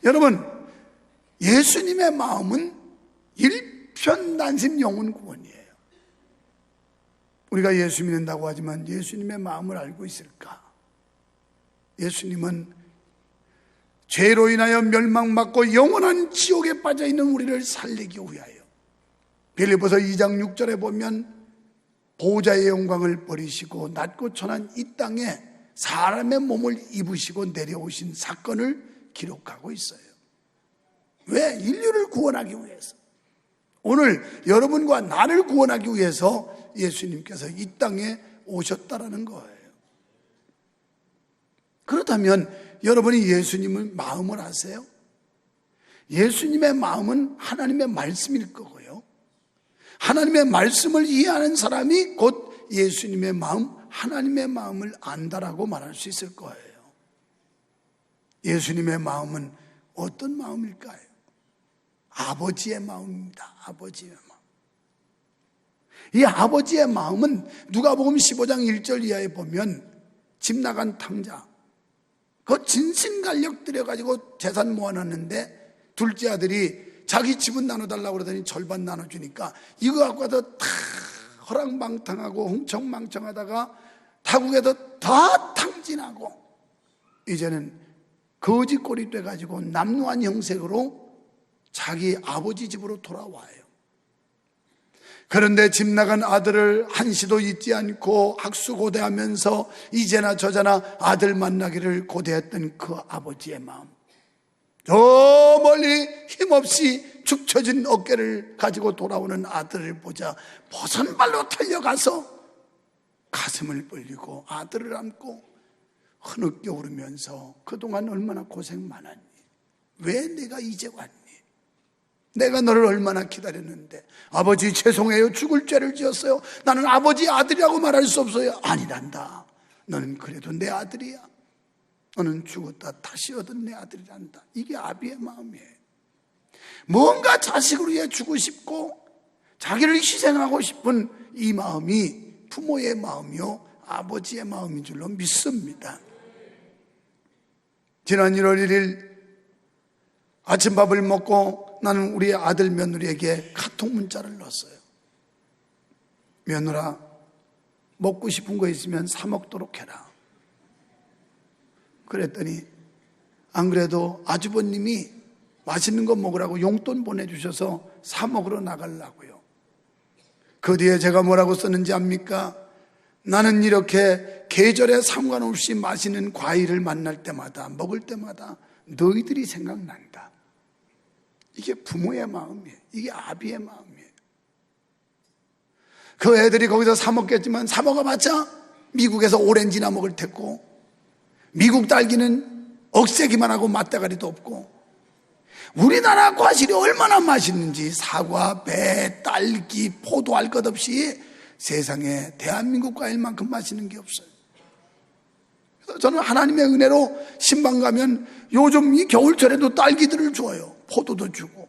여러분, 예수님의 마음은 일편단심 영혼 구원이에요. 우리가 예수 믿는다고 하지만 예수님의 마음을 알고 있을까? 예수님은 죄로 인하여 멸망받고 영원한 지옥에 빠져있는 우리를 살리기 위하여, 빌립보서 2장 6절에 보면 보호자의 영광을 버리시고 낮고 천한 이 땅에 사람의 몸을 입으시고 내려오신 사건을 기록하고 있어요. 왜? 인류를 구원하기 위해서. 오늘 여러분과 나를 구원하기 위해서 예수님께서 이 땅에 오셨다라는 거예요. 그렇다면 여러분이 예수님의 마음을 아세요? 예수님의 마음은 하나님의 말씀일 거고요, 하나님의 말씀을 이해하는 사람이 곧 예수님의 마음, 하나님의 마음을 안다라고 말할 수 있을 거예요. 예수님의 마음은 어떤 마음일까요? 아버지의 마음입니다. 아버지의 마음. 이 아버지의 마음은 누가복음 15장 1절 이하에 보면 집 나간 탕자, 그 진신간력 들여가지고 재산 모아놨는데 둘째 아들이 자기 집은 나눠달라고 그러더니 절반 나눠주니까 이거 갖고 가서 다 허랑방탕하고 흥청망청하다가 타국에서 다 탕진하고 이제는 거지꼴이 돼가지고 남루한 형색으로 자기 아버지 집으로 돌아와요. 그런데 집 나간 아들을 한시도 잊지 않고 학수고대하면서 이제나 저제나 아들 만나기를 고대했던 그 아버지의 마음, 저 멀리 힘없이 축 처진 어깨를 가지고 돌아오는 아들을 보자 버선발로 달려가서 가슴을 벌리고 아들을 안고 흐느껴 울으면서 그동안 얼마나 고생 많았니? 왜 내가 이제 왔니? 내가 너를 얼마나 기다렸는데. 아버지 죄송해요. 죽을 죄를 지었어요. 나는 아버지 아들이라고 말할 수 없어요. 아니란다. 너는 그래도 내 아들이야. 너는 죽었다 다시 얻은 내 아들이란다. 이게 아비의 마음이에요. 뭔가 자식을 위해 주고 싶고 자기를 희생하고 싶은 이 마음이 부모의 마음이요 아버지의 마음인 줄로 믿습니다. 지난 1월 1일 아침밥을 먹고 나는 우리 아들 며느리에게 카톡 문자를 넣었어요. 며느라, 먹고 싶은 거 있으면 사 먹도록 해라. 그랬더니 안 그래도 아주버님이 맛있는 거 먹으라고 용돈 보내주셔서 사 먹으러 나가려고요. 그 뒤에 제가 뭐라고 썼는지 압니까? 나는 이렇게 계절에 상관없이 맛있는 과일을 만날 때마다 먹을 때마다 너희들이 생각난다. 이게 부모의 마음이에요. 이게 아비의 마음이에요. 그 애들이 거기서 사 먹겠지만 사 먹어봤자 미국에서 오렌지나 먹을 테고 미국 딸기는 억세기만 하고 맛대가리도 없고 우리나라 과실이 얼마나 맛있는지 사과, 배, 딸기, 포도 할 것 없이 세상에 대한민국 과일만큼 맛있는 게 없어요. 그래서 저는 하나님의 은혜로 신방 가면 요즘 이 겨울철에도 딸기들을 줘요. 포도도 주고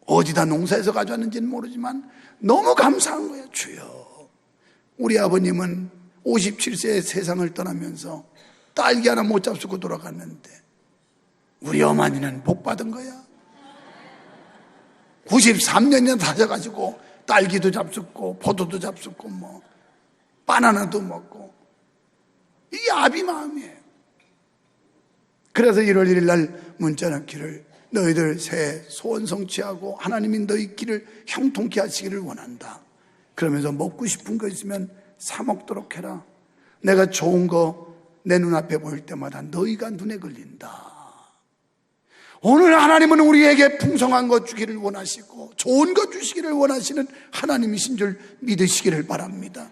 어디다 농사해서 가져왔는지는 모르지만 너무 감사한 거예요. 주여, 우리 아버님은 57세에 세상을 떠나면서 딸기 하나 못 잡수고 돌아갔는데 우리 어머니는 복 받은 거야. 93년이나 다져가지고 딸기도 잡숫고 포도도 잡숫고 뭐 바나나도 먹고 이게 아비 마음이에요. 그래서 1월 1일 날 문자 넣기를 너희들 새해 소원 성취하고 하나님이 너희 길을 형통케 하시기를 원한다. 그러면서 먹고 싶은 거 있으면 사 먹도록 해라. 내가 좋은 거 내 눈앞에 보일 때마다 너희가 눈에 걸린다. 오늘 하나님은 우리에게 풍성한 것 주기를 원하시고 좋은 것 주시기를 원하시는 하나님이신 줄 믿으시기를 바랍니다.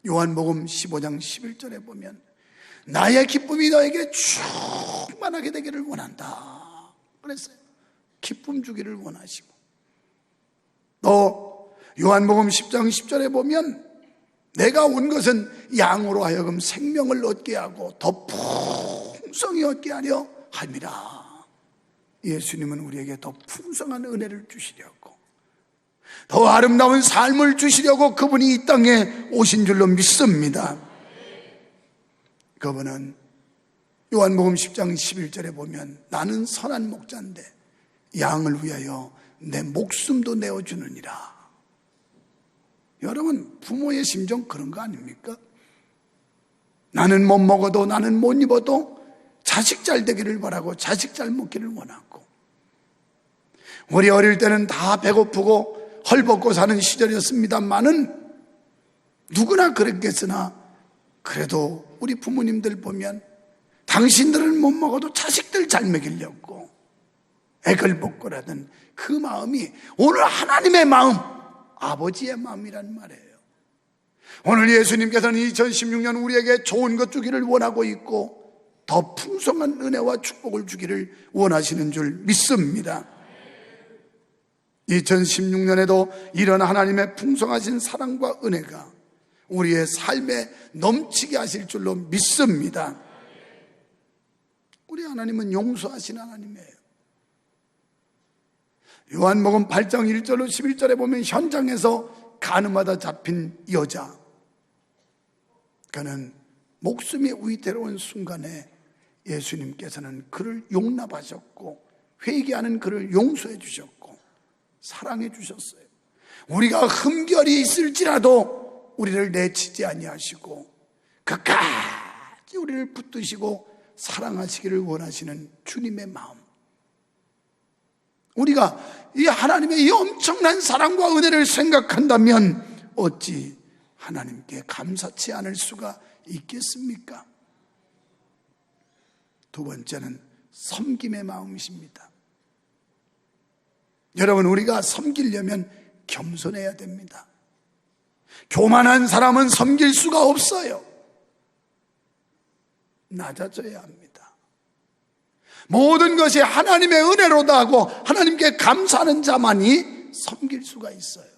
요한복음 15장 11절에 보면 나의 기쁨이 너에게 충만하게 되기를 원한다 그랬어요. 기쁨 주기를 원하시고 또 요한복음 10장 10절에 보면 내가 온 것은 양으로 하여금 생명을 얻게 하고 더 풍성히 얻게 하려 함이라. 예수님은 우리에게 더 풍성한 은혜를 주시려고 더 아름다운 삶을 주시려고 그분이 이 땅에 오신 줄로 믿습니다. 그분은 요한복음 10장 11절에 보면 나는 선한 목자인데 양을 위하여 내 목숨도 내어주느니라. 여러분, 부모의 심정 그런 거 아닙니까? 나는 못 먹어도, 나는 못 입어도 자식 잘 되기를 바라고 자식 잘 먹기를 원하고, 우리 어릴 때는 다 배고프고 헐벗고 사는 시절이었습니다만은 누구나 그랬겠으나 그래도 우리 부모님들 보면 당신들은 못 먹어도 자식들 잘 먹이려고 애걸 먹고라던 그 마음이 오늘 하나님의 마음, 아버지의 마음이란 말이에요. 오늘 예수님께서는 2016년 우리에게 좋은 것 주기를 원하고 있고 더 풍성한 은혜와 축복을 주기를 원하시는 줄 믿습니다. 2016년에도 이런 하나님의 풍성하신 사랑과 은혜가 우리의 삶에 넘치게 하실 줄로 믿습니다. 우리 하나님은 용서하신 하나님이에요. 요한복음 8장 1절로 11절에 보면 현장에서 가늠하다 잡힌 여자, 그는 목숨이 위태로운 순간에 예수님께서는 그를 용납하셨고 회개하는 그를 용서해 주셨고 사랑해 주셨어요. 우리가 흠결이 있을지라도 우리를 내치지 아니하시고 끝까지 우리를 붙드시고 사랑하시기를 원하시는 주님의 마음, 우리가 이 하나님의 이 엄청난 사랑과 은혜를 생각한다면 어찌 하나님께 감사치 않을 수가 있겠습니까? 두 번째는 섬김의 마음이십니다. 여러분, 우리가 섬기려면 겸손해야 됩니다. 교만한 사람은 섬길 수가 없어요. 낮아져야 합니다. 모든 것이 하나님의 은혜로다 하고 하나님께 감사하는 자만이 섬길 수가 있어요.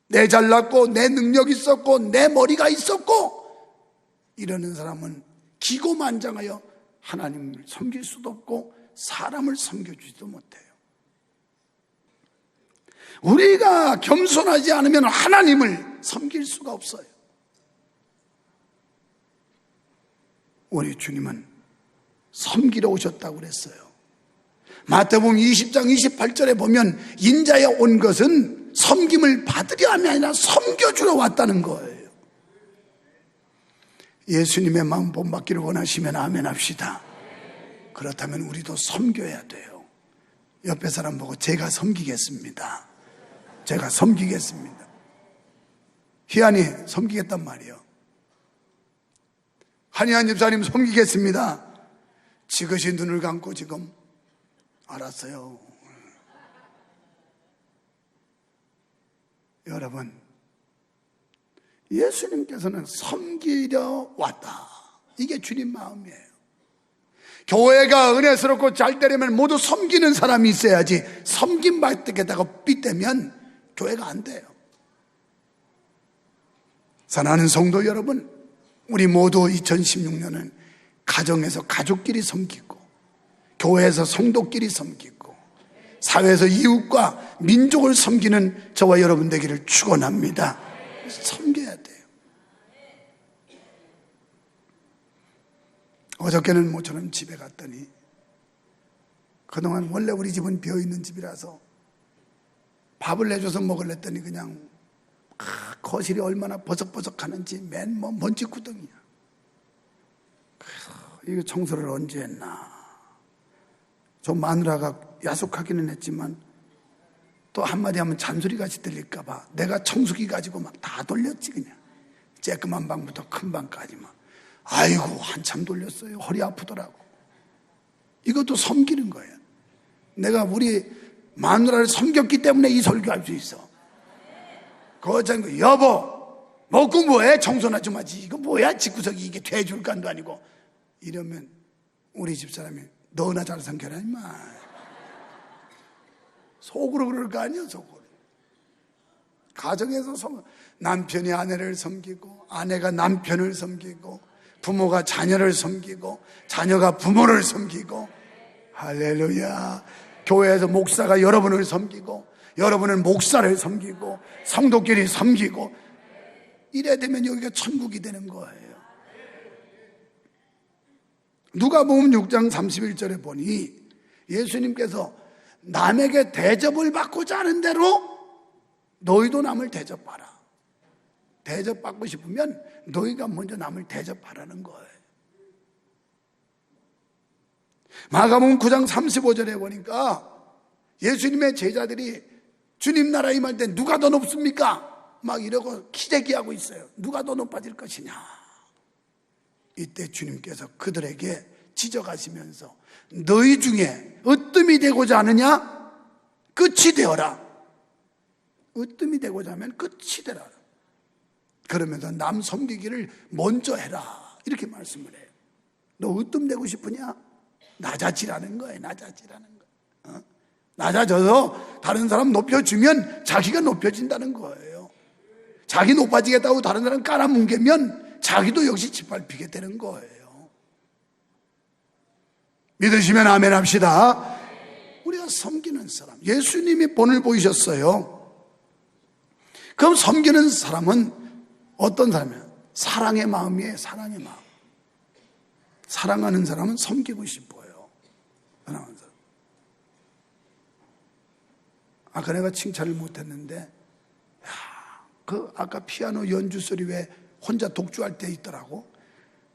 내 잘났고 내 능력이 있었고 내 머리가 있었고 이러는 사람은 기고만장하여 하나님을 섬길 수도 없고 사람을 섬겨주지도 못해요. 우리가 겸손하지 않으면 하나님을 섬길 수가 없어요. 우리 주님은 섬기러 오셨다고 그랬어요. 마태복음 20장 28절에 보면 인자에 온 것은 섬김을 받으려 함이 아니라 섬겨주러 왔다는 거예요. 예수님의 마음 본받기를 원하시면 아멘 합시다. 그렇다면 우리도 섬겨야 돼요. 옆에 사람 보고 제가 섬기겠습니다. 제가 섬기겠습니다. 희한이 섬기겠단 말이에요. 한희한 집사님 섬기겠습니다. 지그시 눈을 감고 지금 알았어요. 여러분, 예수님께서는 섬기려 왔다. 이게 주님 마음이에요. 교회가 은혜스럽고 잘 되려면 모두 섬기는 사람이 있어야지 섬김 받겠다고 삐대면 교회가 안 돼요. 사랑하는 성도 여러분, 우리 모두 2016년은 가정에서 가족끼리 섬기고 교회에서 성도끼리 섬기고 사회에서 이웃과 민족을 섬기는 저와 여러분 되기를 축원합니다. 섬겨야 돼요. 어저께는 모처럼 집에 갔더니 그동안 원래 우리 집은 비어있는 집이라서 밥을 내줘서 먹으랬더니 그냥 거실이 얼마나 버석버석하는지 맨 먼지 구덩이야. 이거 청소를 언제 했나. 저 마누라가 야속하기는 했지만 또 한마디 하면 잔소리같이 들릴까 봐 내가 청소기 가지고 막 다 돌렸지. 그냥 쬐끄만 방부터 큰 방까지 막. 아이고 한참 돌렸어요. 허리 아프더라고. 이것도 섬기는 거예요. 내가 우리 마누라를 섬겼기 때문에 이 설교할 수 있어. 그거 여보 먹고 뭐해? 청소나 좀 하지. 이거 뭐야? 집구석이 이게 돼줄간도 아니고. 이러면 우리 집사람이 너나 잘 섬겨라 임마. 속으로 그럴 거 아니야. 속으로. 가정에서 남편이 아내를 섬기고 아내가 남편을 섬기고 부모가 자녀를 섬기고 자녀가 부모를 섬기고, 할렐루야. 교회에서 목사가 여러분을 섬기고 여러분은 목사를 섬기고 성도끼리 섬기고 이래 되면 여기가 천국이 되는 거예요. 누가복음 6장 31절에 보니 예수님께서 남에게 대접을 받고자 하는 대로 너희도 남을 대접하라. 대접받고 싶으면 너희가 먼저 남을 대접하라는 거예요. 마가복음 9장 35절에 보니까 예수님의 제자들이 주님 나라 임할 때 누가 더 높습니까? 막 이러고 기대기하고 있어요. 누가 더 높아질 것이냐. 이때 주님께서 그들에게 지적하시면서 너희 중에 으뜸이 되고자 하느냐? 끝이 되어라. 으뜸이 되고자 하면 끝이 되라. 그러면서 남 섬기기를 먼저 해라. 이렇게 말씀을 해요. 너 으뜸 되고 싶으냐? 낮아지라는 거예요. 낮아지라는 거예요. 낮아져서 다른 사람 높여주면 자기가 높여진다는 거예요. 자기 높아지겠다고 다른 사람 깔아뭉개면 자기도 역시 짓밟히게 되는 거예요. 믿으시면 아멘 합시다. 우리가 섬기는 사람, 예수님이 본을 보이셨어요. 그럼 섬기는 사람은 어떤 사람이에요? 사랑의 마음이에요. 사랑의 마음. 사랑하는 사람은 섬기고 싶어요. 사랑하는 사람. 아까 내가 칭찬을 못했는데, 그 아까 피아노 연주 소리 왜 혼자 독주할 때 있더라고.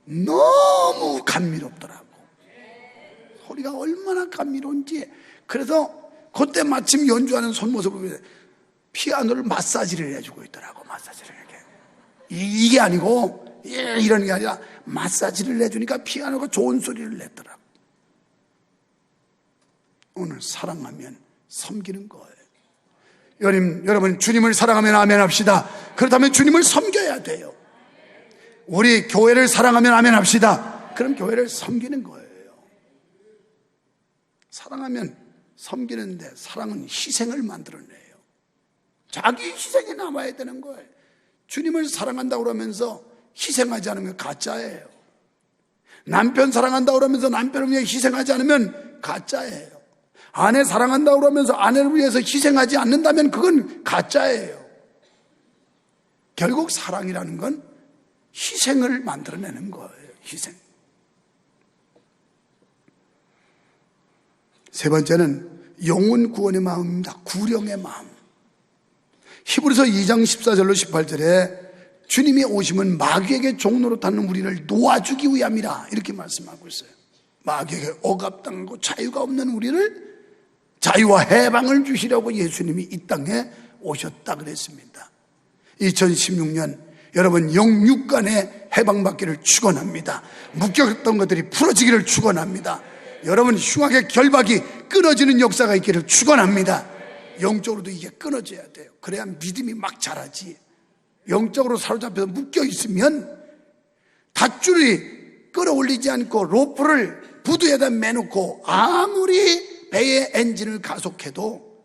너무 감미롭더라고. 소리가 얼마나 감미로운지. 그래서 그때 마침 연주하는 손모습을 보면 피아노를 마사지를 해주고 있더라고. 마사지를 이렇게. 이게 아니고 이런 게 아니라 마사지를 해주니까 피아노가 좋은 소리를 냈더라고. 오늘 사랑하면 섬기는 거예요. 여러분 주님을 사랑하면 아멘 합시다. 그렇다면 주님을 섬겨야 돼요. 우리 교회를 사랑하면 아멘 합시다. 그럼 교회를 섬기는 거예요. 사랑하면 섬기는데 사랑은 희생을 만들어내요. 자기 희생이 남아야 되는 거예요. 주님을 사랑한다고 그러면서 희생하지 않으면 가짜예요. 남편 사랑한다고 그러면서 남편을 위해 희생하지 않으면 가짜예요. 아내 사랑한다고 그러면서 아내를 위해서 희생하지 않는다면 그건 가짜예요. 결국 사랑이라는 건 희생을 만들어내는 거예요. 희생. 세 번째는 영혼 구원의 마음입니다. 구령의 마음. 히브리서 2장 14절로 18절에 주님이 오심은 마귀에게 종로로 타는 우리를 놓아주기 위함이라 이렇게 말씀하고 있어요. 마귀에게 억압당하고 자유가 없는 우리를 자유와 해방을 주시려고 예수님이 이 땅에 오셨다 그랬습니다. 2016년 여러분 영육간의 해방받기를 축원합니다. 묶였던 것들이 풀어지기를 축원합니다. 여러분 흉악의 결박이 끊어지는 역사가 있기를 축원합니다. 영적으로도 이게 끊어져야 돼요. 그래야 믿음이 막 자라지. 영적으로 사로잡혀서 묶여 있으면 닷줄이 끌어올리지 않고 로프를 부두에다 매놓고 아무리 배의 엔진을 가속해도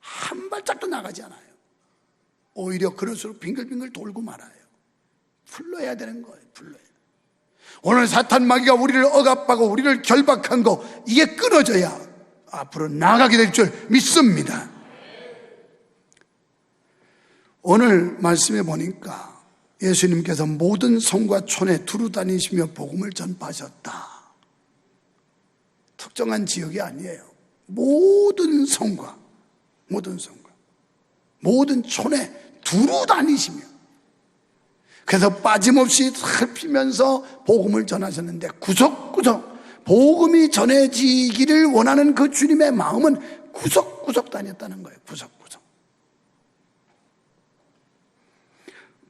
한 발짝도 나가지 않아요. 오히려 그럴수록 빙글빙글 돌고 말아요. 풀러야 되는 거예요. 풀러야. 오늘 사탄 마귀가 우리를 억압하고 우리를 결박한 거 이게 끊어져야 앞으로 나아가게 될 줄 믿습니다. 오늘 말씀해 보니까 예수님께서 모든 성과 촌에 두루 다니시며 복음을 전파하셨다. 특정한 지역이 아니에요. 모든 성과, 모든 촌에 두루 다니시며 그래서 빠짐없이 살피면서 복음을 전하셨는데 구석구석 복음이 전해지기를 원하는 그 주님의 마음은 구석구석 다녔다는 거예요. 구석구석.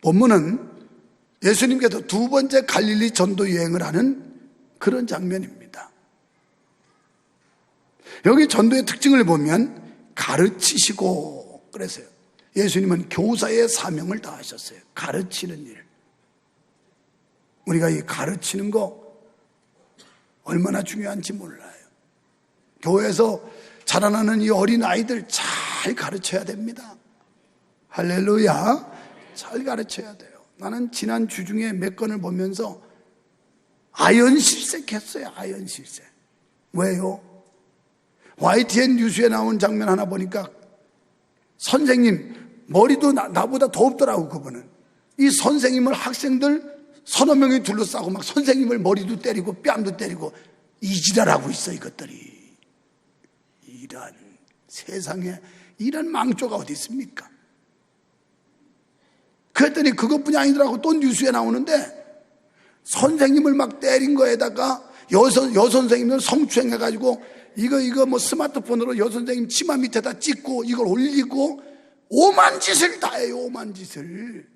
본문은 예수님께서 두 번째 갈릴리 전도 여행을 하는 그런 장면입니다. 여기 전도의 특징을 보면 가르치시고 그랬어요. 예수님은 교사의 사명을 다하셨어요. 가르치는 일. 우리가 이 가르치는 거 얼마나 중요한지 몰라요. 교회에서 자라나는 이 어린 아이들 잘 가르쳐야 됩니다. 할렐루야. 잘 가르쳐야 돼요. 나는 지난 주 중에 몇 건을 보면서 아연실색했어요. 아연실색. 왜요? YTN 뉴스에 나온 장면 하나 보니까 선생님 머리도 나보다 더 없더라고. 그분은 이 선생님을 학생들 서너 명이 둘러싸고 막 선생님을 머리도 때리고 뺨도 때리고 이지랄하고 있어. 이것들이 이런 세상에 이런 망조가 어디 있습니까? 그랬더니 그것뿐이 아니더라고. 또 뉴스에 나오는데 선생님을 막 때린 거에다가 여선생님을 성추행해가지고 이거 뭐 스마트폰으로 여선생님 치마 밑에다 찍고 이걸 올리고 오만 짓을 다 해요. 오만 짓을.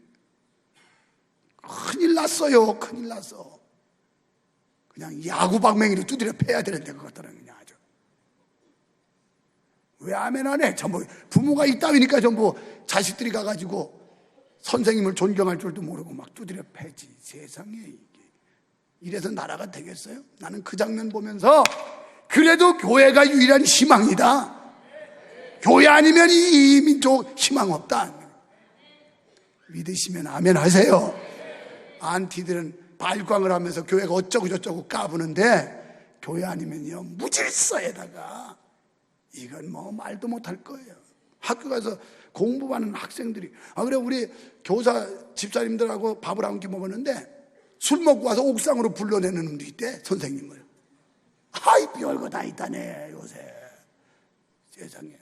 큰일 났어요. 큰일 났어. 그냥 야구방맹이로 두드려 패야 되는데 그것들은 그냥 아주. 왜 아멘 안 해? 전부 부모가 이따위니까 전부 자식들이 가가지고 선생님을 존경할 줄도 모르고 막 두드려 패지. 세상에 이게. 이래서 나라가 되겠어요? 나는 그 장면 보면서 그래도 교회가 유일한 희망이다. 교회 아니면 이 민족 희망 없다. 믿으시면 아멘 하세요. 안티들은 발광을 하면서 교회가 어쩌고 저쩌고 까부는데 교회 아니면요 무질서에다가 이건 뭐 말도 못할 거예요. 학교 가서 공부하는 학생들이 그래 우리 교사 집사님들하고 밥을 한 끼 먹었는데 술 먹고 와서 옥상으로 불러내는 놈도 있대. 선생님을. 아이 별거 다 있다네 요새 세상에.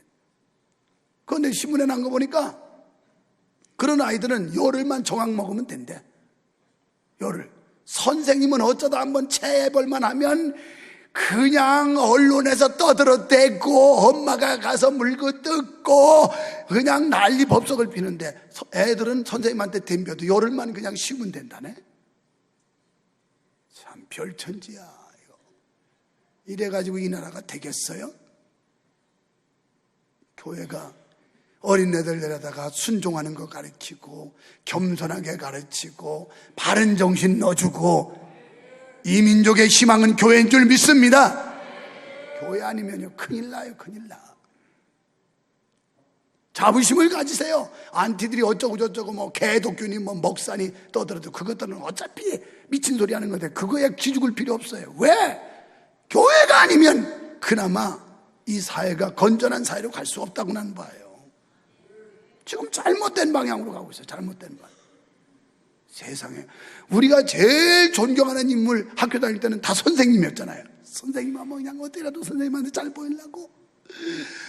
그런데 신문에 난 거 보니까 그런 아이들은 열흘만 정확 먹으면 된대. 열흘. 선생님은 어쩌다 한번 체벌만 하면 그냥 언론에서 떠들어대고 엄마가 가서 물고 뜯고 그냥 난리 법석을 피는데 애들은 선생님한테 덤벼도 열흘만 그냥 쉬면 된다네. 참 별천지야 이거. 이래가지고 이 나라가 되겠어요? 교회가 어린애들 데려다가 순종하는 거 가르치고 겸손하게 가르치고 바른 정신 넣어주고 이 민족의 희망은 교회인 줄 믿습니다. 교회 아니면요 큰일 나요. 큰일 나. 자부심을 가지세요. 안티들이 어쩌고 저쩌고 뭐 개독교니 뭐 목사니 떠들어도 그것들은 어차피 미친 소리 하는 건데 그거에 기죽을 필요 없어요. 왜? 교회가 아니면 그나마 이 사회가 건전한 사회로 갈 수 없다고 난 봐요. 지금 잘못된 방향으로 가고 있어요. 잘못된 방향. 세상에 우리가 제일 존경하는 인물 학교 다닐 때는 다 선생님이었잖아요. 선생님 하면 그냥 어떻게라도 선생님한테 잘 보이려고.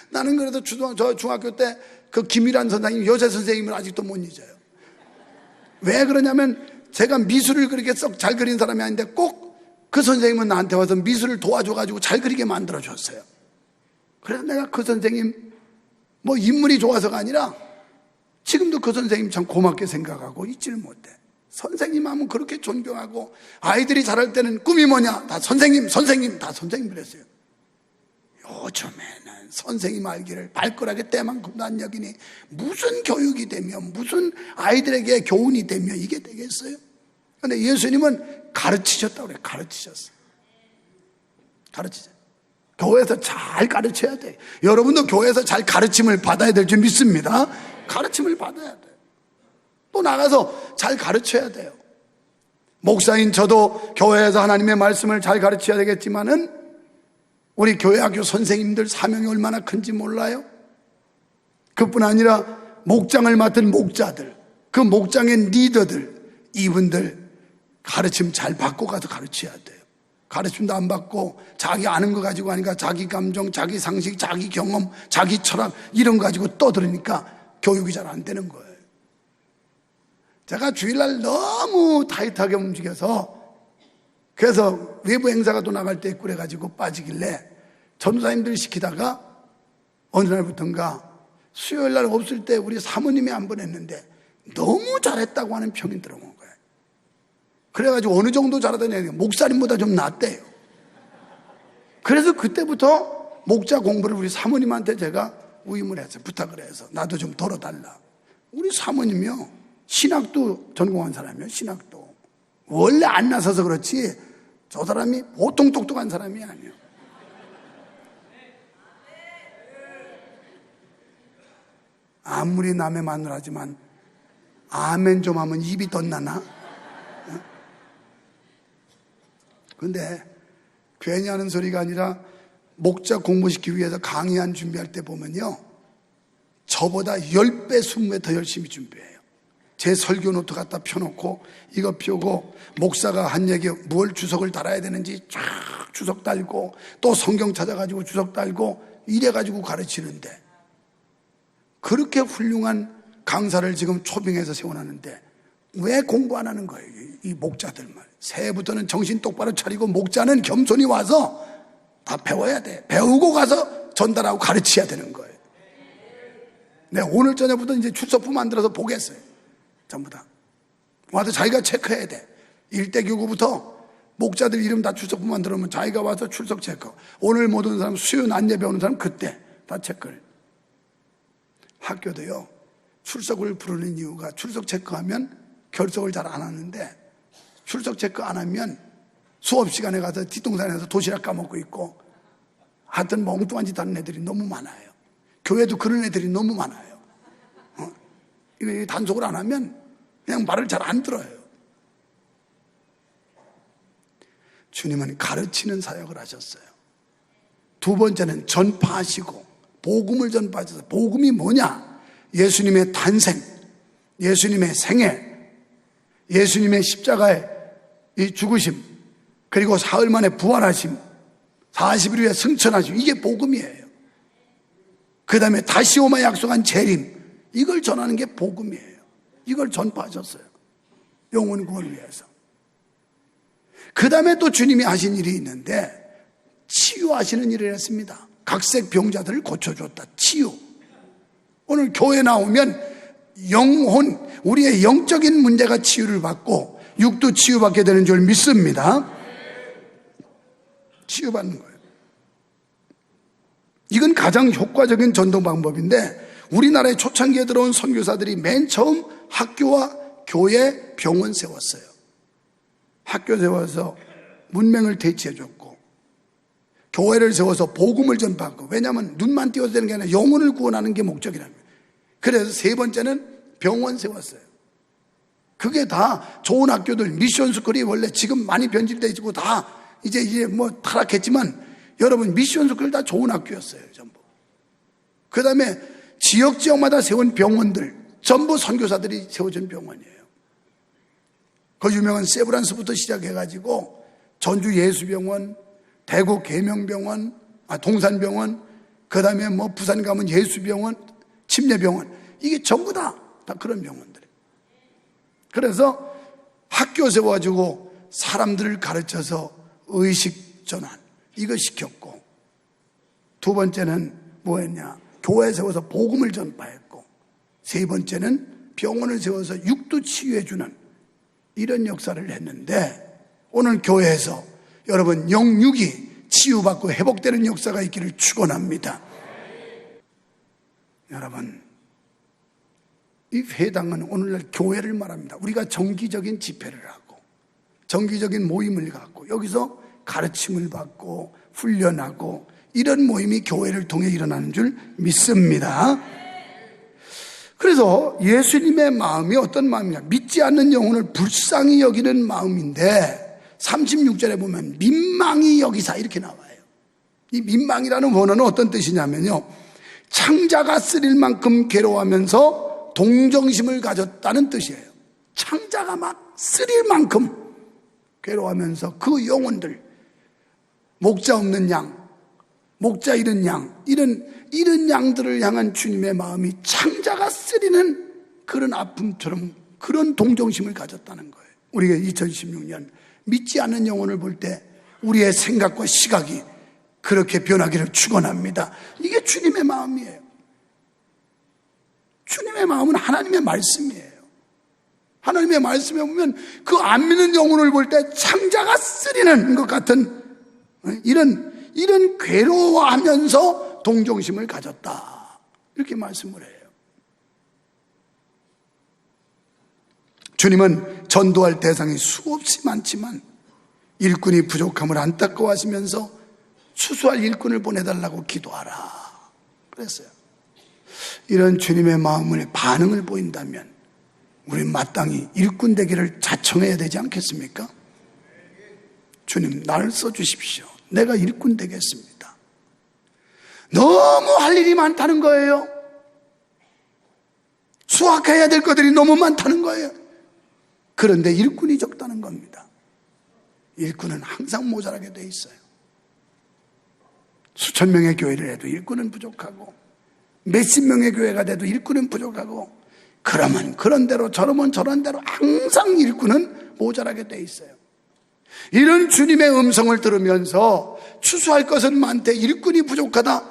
나는 그래도 저 중학교 때 그 김일환 선생님 여자 선생님을 아직도 못 잊어요. 왜 그러냐면 제가 미술을 그렇게 썩 잘 그린 사람이 아닌데 꼭 그 선생님은 나한테 와서 미술을 도와줘가지고 잘 그리게 만들어줬어요. 그래서 내가 그 선생님 뭐 인물이 좋아서가 아니라 지금도 그 선생님 참 고맙게 생각하고 잊지를 못해. 선생님 하면 그렇게 존경하고 아이들이 자랄 때는 꿈이 뭐냐? 다 선생님 다 선생님 그랬어요. 요즘에는 선생님 알기를 발가락에 때만큼도 안 여기니 무슨 교육이 되면 무슨 아이들에게 교훈이 되면 이게 되겠어요? 그런데 예수님은 가르치셨다고 그래요. 가르치셨어요. 교회에서 잘 가르쳐야 돼. 여러분도 교회에서 잘 가르침을 받아야 될 줄 믿습니다. 가르침을 받아야 돼. 또 나가서 잘 가르쳐야 돼요. 목사인 저도 교회에서 하나님의 말씀을 잘 가르쳐야 되겠지만은 우리 교회 학교 선생님들 사명이 얼마나 큰지 몰라요? 그뿐 아니라 목장을 맡은 목자들, 그 목장의 리더들, 이분들 가르침 잘 받고 가서 가르쳐야 돼요. 가르침도 안 받고 자기 아는 거 가지고 하니까 자기 감정, 자기 상식, 자기 경험, 자기 철학 이런 거 가지고 떠들으니까 교육이 잘 안 되는 거예요. 제가 주일날 너무 타이트하게 움직여서 그래서 외부 행사가 또 나갈 때 그래가지고 빠지길래 전도사님들 시키다가 어느 날부턴가 수요일날 없을 때 우리 사모님이 한 번 했는데 너무 잘했다고 하는 평이 들어온 거예요. 그래가지고 어느 정도 잘하더니 목사님보다 좀 낫대요. 그래서 그때부터 목자 공부를 우리 사모님한테 제가 위임을 했어요. 부탁을 해서 나도 좀 덜어달라. 우리 사모님이요 신학도 전공한 사람이에요. 신학도 원래 안 나서서 그렇지 저 사람이 보통 똑똑한 사람이 아니에요. 아무리 남의 마누라지만 아멘 좀 하면 입이 덧나나? 근데 괜히 하는 소리가 아니라 목자 공부시키기 위해서 강의안 준비할 때 보면요 저보다 10배, 20배 더 열심히 준비해요. 제 설교 노트 갖다 펴놓고 이거 펴고 목사가 한 얘기 뭘 주석을 달아야 되는지 쫙 주석 달고 또 성경 찾아가지고 주석 달고 이래가지고 가르치는데, 그렇게 훌륭한 강사를 지금 초빙해서 세워놨는데 왜 공부 안 하는 거예요? 이 목자들 말. 새해부터는 정신 똑바로 차리고 목자는 겸손히 와서 다 배워야 돼. 배우고 가서 전달하고 가르쳐야 되는 거예요. 네, 오늘 저녁부터 이제 출석부 만들어서 보겠어요. 전부 다 와서 자기가 체크해야 돼. 1대 교구부터 목자들 이름 다 출석부 만들어놓으면 자기가 와서 출석 체크. 오늘 못 오는 사람, 수요 낮 예배 오는 사람 그때 다 체크를. 학교도요, 출석을 부르는 이유가 출석 체크하면 결석을 잘 안 하는데, 출석 체크 안 하면 수업 시간에 가서 뒷동산에서 도시락 까먹고 있고 하여튼 멍뚱한 짓 하는 애들이 너무 많아요. 교회도 그런 애들이 너무 많아요. 이거 단속을 안 하면 그냥 말을 잘 안 들어요. 주님은 가르치는 사역을 하셨어요. 두 번째는 전파하시고 복음을 전파하셔서, 복음이 뭐냐? 예수님의 탄생, 예수님의 생애, 예수님의 십자가의 이 죽으심, 그리고 사흘 만에 부활하심, 40일 후에 승천하심, 이게 복음이에요. 그 다음에 다시 오마 약속한 재림, 이걸 전하는 게 복음이에요. 이걸 전파하셨어요. 영혼 구원을 위해서. 그 다음에 또 주님이 하신 일이 있는데, 치유하시는 일을 했습니다. 각색 병자들을 고쳐줬다. 치유. 오늘 교회 나오면 영혼, 우리의 영적인 문제가 치유를 받고 육도 치유받게 되는 줄 믿습니다. 치유받는 거예요. 이건 가장 효과적인 전도 방법인데, 우리나라에 초창기에 들어온 선교사들이 맨 처음 학교와 교회, 병원 세웠어요. 학교 세워서 문맹을 대체해줬고, 교회를 세워서 복음을 전파하고, 왜냐하면 눈만 띄워서 되는 게 아니라 영혼을 구원하는 게 목적이랍니다. 그래서 세 번째는 병원 세웠어요. 그게 다 좋은 학교들, 미션 스쿨이 원래 지금 많이 변질되어 있고 다 이제 뭐 타락했지만, 여러분 미션 스쿨 다 좋은 학교였어요, 전부. 그 다음에 지역마다 세운 병원들 전부 선교사들이 세워준 병원이에요. 그 유명한 세브란스부터 시작해가지고 전주 예수병원, 대구 계명병원, 동산병원, 그 다음에 뭐 부산 가면 예수병원, 침례병원, 이게 전부 다 그런 병원들이에요. 그래서 학교 세워가지고 사람들을 가르쳐서 의식 전환, 이거 시켰고, 두 번째는 뭐였냐? 교회 세워서 복음을 전파했고, 세 번째는 병원을 세워서 육도 치유해주는 이런 역사를 했는데, 오늘 교회에서 여러분 영육이 치유받고 회복되는 역사가 있기를 축원합니다. 여러분, 이 회당은 오늘날 교회를 말합니다. 우리가 정기적인 집회를 하고 정기적인 모임을 갖고 여기서 가르침을 받고 훈련하고, 이런 모임이 교회를 통해 일어나는 줄 믿습니다. 그래서 예수님의 마음이 어떤 마음이냐? 믿지 않는 영혼을 불쌍히 여기는 마음인데, 36절에 보면 민망히 여기사 이렇게 나와요. 이 민망이라는 원어는 어떤 뜻이냐면요, 창자가 쓰릴 만큼 괴로워하면서 동정심을 가졌다는 뜻이에요. 창자가 막 쓰릴 만큼 괴로워하면서 그 영혼들, 목자 없는 양, 목자 잃은 양, 이런 양들을 향한 주님의 마음이 창자가 쓰리는 그런 아픔처럼 그런 동정심을 가졌다는 거예요. 우리가 2016년 믿지 않는 영혼을 볼 때 우리의 생각과 시각이 그렇게 변하기를 축원합니다. 이게 주님의 마음이에요. 주님의 마음은 하나님의 말씀이에요. 하나님의 말씀에 보면 그 안 믿는 영혼을 볼 때 창자가 쓰리는 것 같은 이런 괴로워하면서 동정심을 가졌다, 이렇게 말씀을 해요. 주님은 전도할 대상이 수없이 많지만 일꾼이 부족함을 안타까워하시면서 수수할 일꾼을 보내달라고 기도하라 그랬어요. 이런 주님의 마음을 반응을 보인다면 우리는 마땅히 일꾼 되기를 자청해야 되지 않겠습니까? 주님, 나를 써주십시오. 내가 일꾼 되겠습니다. 너무 할 일이 많다는 거예요. 수확해야 될 것들이 너무 많다는 거예요. 그런데 일꾼이 적다는 겁니다. 일꾼은 항상 모자라게 돼 있어요. 수천 명의 교회를 해도 일꾼은 부족하고, 몇십 명의 교회가 돼도 일꾼은 부족하고, 그러면 그런 대로 저러면 저런 대로 항상 일꾼은 모자라게 돼 있어요. 이런 주님의 음성을 들으면서 추수할 것은 많되 일꾼이 부족하다,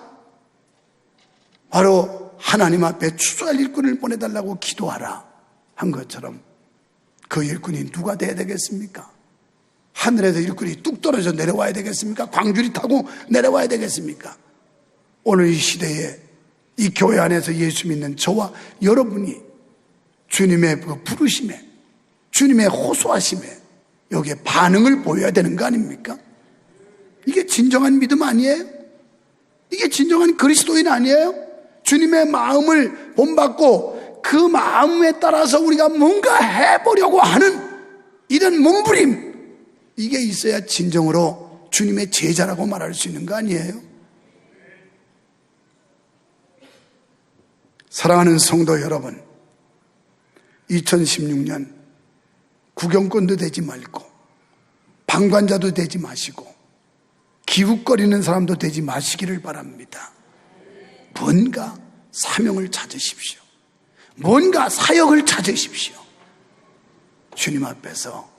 바로 하나님 앞에 추수할 일꾼을 보내달라고 기도하라 한 것처럼 그 일꾼이 누가 돼야 되겠습니까? 하늘에서 일꾼이 뚝 떨어져 내려와야 되겠습니까? 광주리 타고 내려와야 되겠습니까? 오늘 이 시대에 이 교회 안에서 예수 믿는 저와 여러분이 주님의 그 부르심에, 주님의 호소하심에 여기에 반응을 보여야 되는 거 아닙니까? 이게 진정한 믿음 아니에요? 이게 진정한 그리스도인 아니에요? 주님의 마음을 본받고 그 마음에 따라서 우리가 뭔가 해보려고 하는 이런 몸부림, 이게 있어야 진정으로 주님의 제자라고 말할 수 있는 거 아니에요? 사랑하는 성도 여러분, 2016년 구경꾼도 되지 말고 방관자도 되지 마시고 기웃거리는 사람도 되지 마시기를 바랍니다. 뭔가 사명을 찾으십시오. 뭔가 사역을 찾으십시오. 주님 앞에서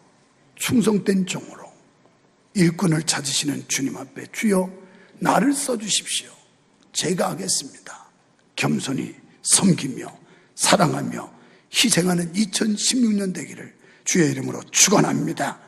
충성된 종으로 일꾼을 찾으시는 주님 앞에 주여 나를 써주십시오. 제가 하겠습니다. 겸손히 섬기며 사랑하며 희생하는 2016년 되기를 주의 이름으로 축원합니다.